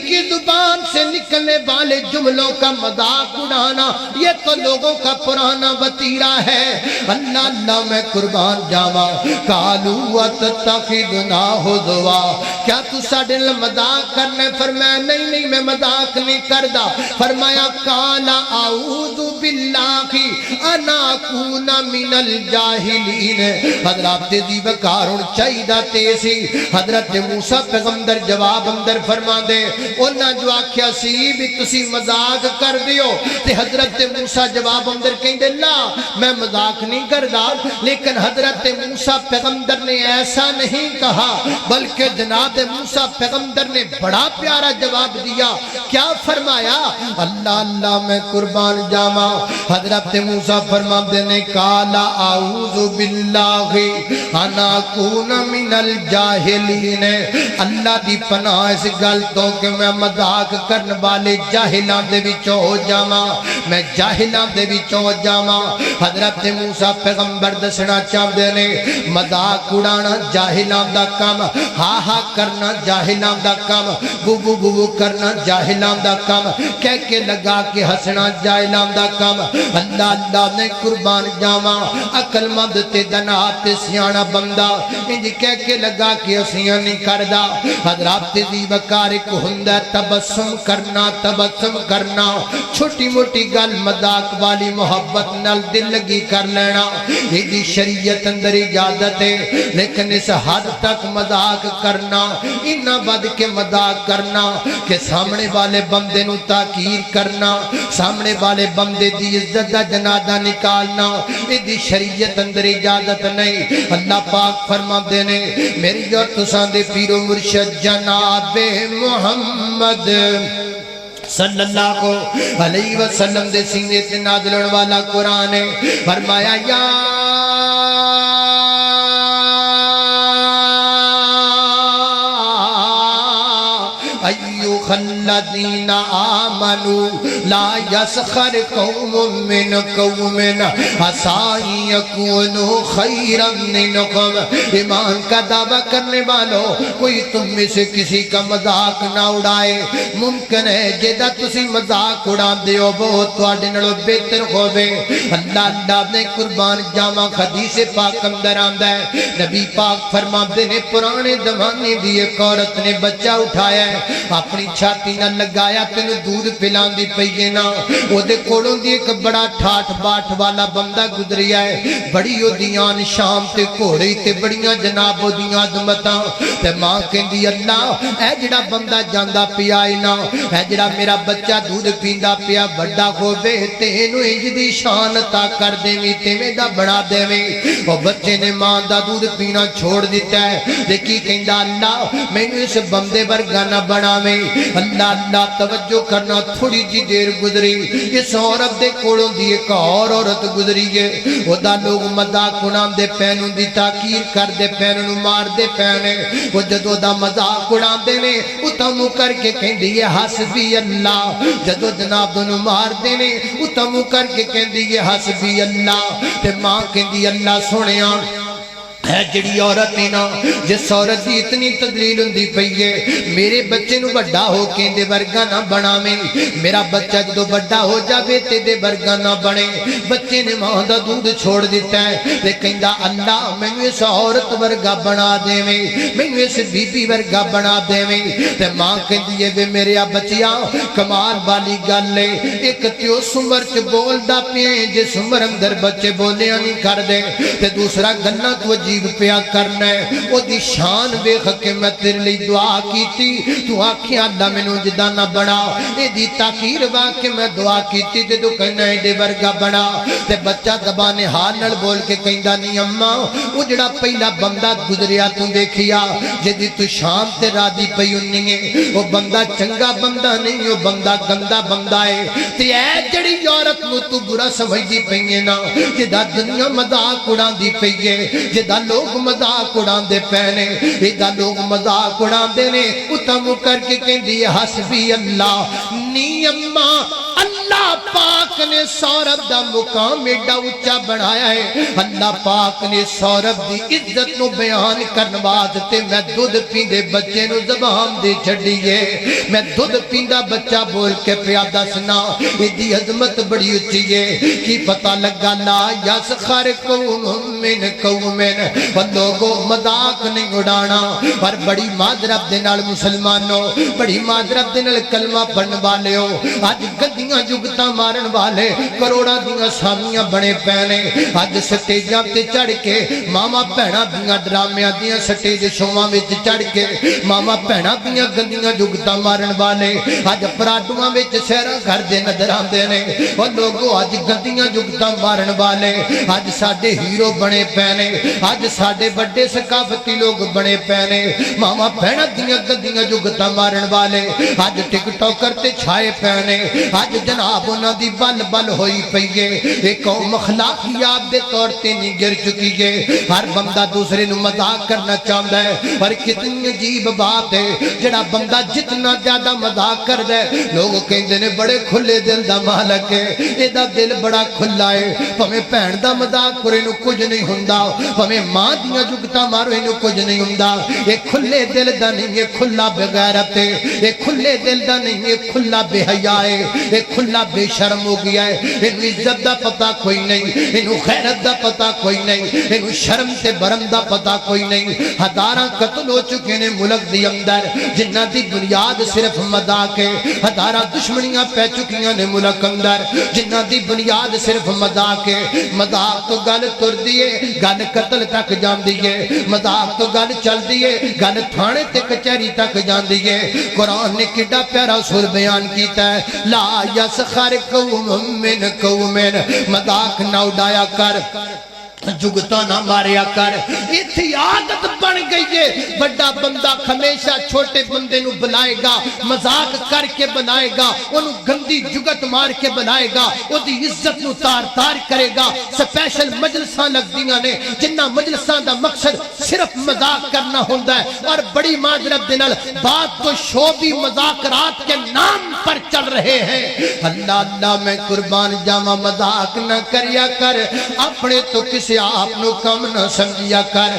की जुबान से निकलने वाले जुमलों का मजाक उड़ाना ये तो लोगों का पुराना वतीरा है। अल्लाह अल्लाह मैं कुर्बान जावा। कालू अततखिदुना हुज़वा, क्या तू साडे नाल मजाक करने? फरमाया नहीं नहीं मैं मजाक नहीं करदा। फरमाया काला आऊज़ु बिल्लाहि अन अकूना मिनल जाहिलीन। हजरत दी वकार हुण चाहिदा ते सी। हजरत मूसा पैगंबर जवाब अंदर फरमांदे उन्हां जो आख्या सी भी तुसी मजाक कर दियो ते हजरत मूसा जवाब अंदर कहंदे ला मैं मजाक नहीं करदा। लेकिन हजरत मूसा पैगंबर ने ऐसा नहीं कहा बल्कि जनाब मूसा पैगंबर ने बड़ा प्यारा जवाब दिया। क्या फरमाया? अल्लाह अल्लाह मैं कुर्बान जावा। हजरत मूसा फरमाते ने काला आऊज़ु बिल्लाहि अन अकूना मिनल जाहिलीन। अल्लाह दी पनाह इस गल तो कि मैं मजाक करने वाले जाहिलां दे विचों हो जावां, मैं जाहिलां दे विचों हो जावां। हजरत मूसा पैगंबर दसना चाहते ने मजाक उड़ाना जाहिलां दा काम, हा हा करना जाहिलां दा काम, बुबू बुबू करना जाहिलां दा काम, कह के लगा के हंसना जाहिलां दा काम। अल्लाह अल्लाह ने कुर्बान जावा। अकलमंद ते दना ते सियाना बंदा इंज कह के लगा के हंसियां नहीं करदा। हजरत दी वकार एक हुंदा तबस्सुम करना, छोटी मोटी गल मजाक वाली मोहब्बत नाल दिल लगी कर लेना इहदी शरीयत अंदर इजाजत है। लेकिन इस हद तक मजाक करना, इन्ना बद के मजाक करना कि सामने वाले बंदे नूं ताकीर करना, सामने वाले बंदे दी इज्जत दा जनाजा निकालना, इहदी शरीयत अंदर इजाजत नहीं। अल्लाह पाक फरमाते ने मेरी और तुसां दे पीरो मुर्शिद जनाबे मुहम्मद सल्लल्लाहु अलैहि वसल्लम दे सीने ते नाज़िल होने वाला कुरान है। फरमाया या अय्युहल्लज़ीना आमनू ला यसखर कौमुम मिन कौमिन असा यकूनु खैरन मिनकुम। ईमान का दावा करने वालों कोई तुम में से किसी का मजाक ना उड़ाए। मुमकिन है जेदा तुसी मजाक उड़ांदे हो वो तुहाडे नालों बेहतर होवे। अल्लाह अल्लाह ने कुर्बान जावा। हदीस पाक अंदर आंदा है नबी पाक फरमाते ने पुराने जमाने दी एक औरत ने बच्चा उठाया अपनी छाती न लगाया तेन दूध पिलांदी पई है ना। ओदे कोलों दी एक बड़ा ठाठ बाट वाला बंदा गुजरिया है। बड़ी ओदियां शाम ते घोड़े ते बड़ियां जनाब ओदियां अजमतां ते मां कहंदी अल्लाह ऐ जिहड़ा बंदा जांदा पिया है ना, ऐ जिहड़ा मेरा बच्चा दूध पींदा पिया बड़ा होवे ते इहनूं इंज दी शान अता कर देवी तिवें दा बना देवी। ओ बच्चे ने मां दा दूध पीना छोड़ दिता है ते की कहंदा अल्लाह मैनूं इस बंदे वर्गा ना बनावे। अल्लाह अल्लाह तवज्जो करना। थोड़ी जी देर गुजरी इस औरत दे कोलों दी एक और औरत गुजरी है। ओदा लोग मजाक उड़ांदे पैन उंदी ताकीर करदे पैन नूं मारदे पैन। वो जदों दा मजाक उड़ांदे ने उतम करके कहंदी है हसबी अल्लाह। जदों जनाब नूं मारदे ने उतम करके कहंदी है हसबी अल्लाह। ते मां कहंदी अल्लाह सोहणिया है जिहड़ी औरत है ना जिस औरत की इतनी तदलील हुंदी पई है मेरे बच्चे नूं वड्डा हो के इहदे वर्गा ना बनावे। मेरा बच्चा जदों वड्डा हो जावे ते इहदे वर्गा ना बने। बच्चे ने मां दा दूध छोड़ दिता है ते कहंदा अल्लाह मैनूं इस औरत वर्गा बना देवे, मैनूं इस बीबी वर्गा बना देवे। ते मां कहंदी है वे मेरे बच्चिया कमाल वाली गल है। एक ते उस उम्र च बोलदा पिया जिस उम्र अंदर बच्चे बोलिया नहीं करदे ते दूसरा गल्लां तू अजीब पिया करना है। ओदी शान वेख के मैं तेरे लिए दुआ कीती तू आखिया अल्लाह मैनू जिदा ना बना। एदी ताकीर वाक के मैं दुआ कीती ते तू कहना एदे वर्गा बना। ते बच्चा दबाने हाल नाल बोल के कहंदा नहीं अम्मा वो जिहड़ा पहला बंदा गुजरिया तू देखिया जिहदी तू शान ते राजी पई हुन्नी है वो बंदा चंगा बंदा नहीं, वो बंदा गंदा बंदा है। ते ऐ जिहड़ी औरत नू तू बुरा समझदी पई है ना जिहदा दुनिया मजाक उड़ांदी पई है, जिहदा लोग मजाक उड़ांदे पैने, इदा लोग मजाक उड़ांदे ने उतम करके कहंदी हसबी अल्लाह नी अम्मा अल्लाह اللہ پاک نے سورب دا مقام ایڈا اچا بنایا ہے اللہ پاک نے سورب دی عزت نو بیان کرن واسطے میں دودھ پیندے بچے نو زبان دے چھڈیے میں دودھ پیندا بچہ بول کے پیا دسنا ایدی عظمت بڑی اچھی ہے کی پتہ لگا لا یسخر قوم من قوم لوگوں مذاق نہیں اڑانا اور بڑی معذرت دے نال مسلمانوں بڑی معذرت دے نال کلمہ پڑھن والے ہو اج گدیاں جگتاں مارن والے کروڑاں دیاں سامیاں بنے پینے اج سٹیجاں تے چڑھ کے ماما بہناں دیاں ڈرامیاں دیاں سٹیج شوواں وچ چڑھ کے ماما بہناں دیاں گندیاں جگتاں مارن والے اج پراڈواں وچ سہراں گھر دے نظر آندے نے او لوگوں اج گندیاں جگتاں مارن والے اج ساڈے ہیرو بنے پینے اج ساڈے بڑے ثقافتی لوگ بنے پینے ماما بہناں دیاں گندیاں جگتاں مارن والے اج ٹک ٹاکر تے چھائے پینے اج جناب انہاں دی بل بل ہوئی پئیے ایک قوم اخلاقیات دے طور تے نہیں گر چکی ہے ہر بندہ دوسرے نو مذاق کرنا چاہتا ہے پر کتنی عجیب بات ہے جڑا بندہ جتنا زیادہ مذاق کردا ہے لوگ کہندے نے بڑے کھلے دل دا مالک ہے اے دا دل بڑا کھلا ہے بھویں بہن دا مذاق کرے نو کچھ نہیں ہوندا بھویں ماں دیاں جگتاں مارو اینو کچھ نہیں ہوندا اے کھلے دل دا نہیں اے کھلا بے غیرت ہے اے کھلے دل دا نہیں اے کھلا بے حیا ہے اے کھلا بے شرم ہو گیا ہے اینو عزت دا پتہ کوئی نہیں اینو خیرت دا پتہ کوئی نہیں اینو شرم تے برم دا پتہ کوئی نہیں ہزاراں قتل ہو چکے نے ملک دی اندر جنہاں دی بنیاد صرف مذاق ہے ہزاراں دشمنیاں پہ چکیاں نے ملک اندر جنہاں دی بنیاد صرف مذاق ہے مذاق تو گل تر دیئے گل قتل تک جان دیئے مذاق تو گل چل دیئے گل تھانے تے کچہری تک جان دیئے قرآن نے کڈا پیارا سر بیان کیتا ہے لا یسخر قوم من قوم مذاق نہ اڑایا کر جگتا نہ ماریا کر اتھی عادت بن گئی ہے بڑا بندہ ہمیشہ چھوٹے بندے نو بلائے گا مذاق کر کے بلائے گا انہوں گندی جگت مار کے بلائے گا وہ دی عزت نو تار تار کرے گا سپیشل مجلساں لگ دیاں نے جنہ مجلساں دا مقصد صرف مذاق کرنا ہوندہ ہے اور بڑی معذرت دنال بات تو شعبی مذاکرات کے نام پر چل رہے ہیں اللہ اللہ میں قربان جاما مذاق نہ کریا کر اپنے تو کسی آپ نو کم نہ سمجھیا کر